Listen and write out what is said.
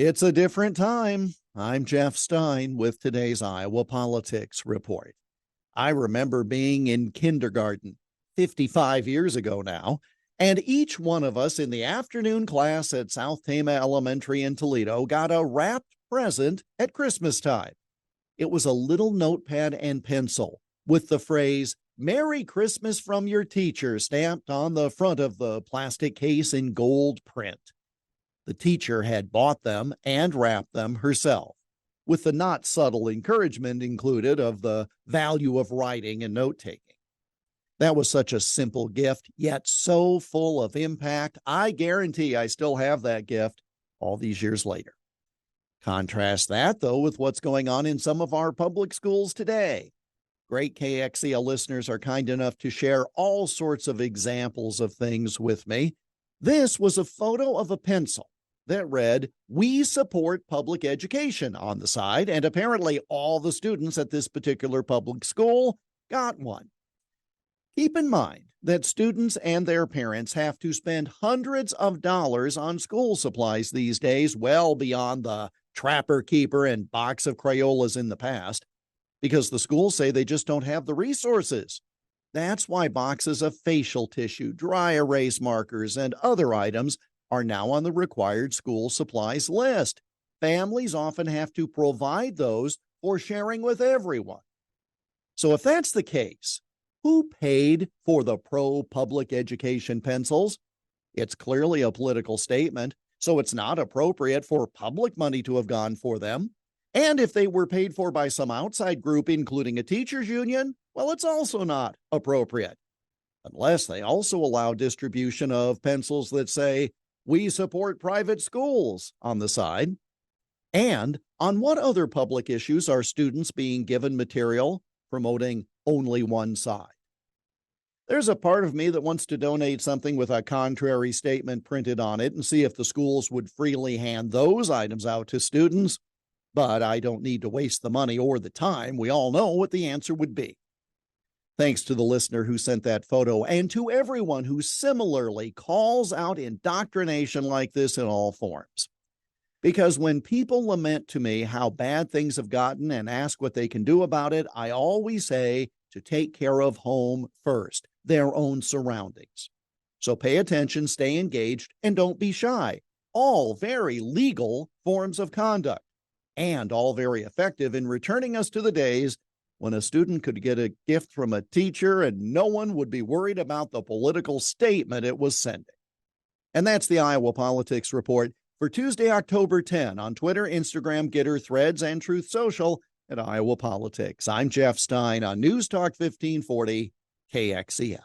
It's a different time. I'm Jeff Stein with today's Iowa Politics Report. I remember being in kindergarten 55 years ago now, and each one of us in the afternoon class at South Tama Elementary in Toledo got a wrapped present at Christmas time. It was a little notepad and pencil with the phrase, "Merry Christmas from your teacher," stamped on the front of the plastic case in gold print. The teacher had bought them and wrapped them herself, with the not subtle encouragement included of the value of writing and note-taking. That was such a simple gift, yet so full of impact. I guarantee I still have that gift all these years later. Contrast that, though, with what's going on in some of our public schools today. Great KXEL listeners are kind enough to share all sorts of examples of things with me. This was a photo of a pencil that read, "We support public education" on the side, and apparently all the students at this particular public school got one. Keep in mind that students and their parents have to spend hundreds of dollars on school supplies these days, well beyond the Trapper Keeper and box of Crayolas in the past, because the schools say they just don't have the resources. That's why boxes of facial tissue, dry erase markers, and other items are now on the required school supplies list. Families often have to provide those for sharing with everyone. So if that's the case, who paid for the pro-public education pencils? It's clearly a political statement, so it's not appropriate for public money to have gone for them. And if they were paid for by some outside group, including a teachers union, well, it's also not appropriate. Unless they also allow distribution of pencils that say, "We support private schools" on the side. And on what other public issues are students being given material promoting only one side? There's a part of me that wants to donate something with a contrary statement printed on it and see if the schools would freely hand those items out to students. But I don't need to waste the money or the time. We all know what the answer would be. Thanks to the listener who sent that photo, and to everyone who similarly calls out indoctrination like this in all forms. Because when people lament to me how bad things have gotten and ask what they can do about it, I always say to take care of home first, their own surroundings. So pay attention, stay engaged, and don't be shy. All very legal forms of conduct, and all very effective in returning us to the days when a student could get a gift from a teacher and no one would be worried about the political statement it was sending. And that's the Iowa Politics Report for Tuesday, October 10 on Twitter, Instagram, Gitter, Threads, and Truth Social at Iowa Politics. I'm Jeff Stein on News Talk 1540 KXEL.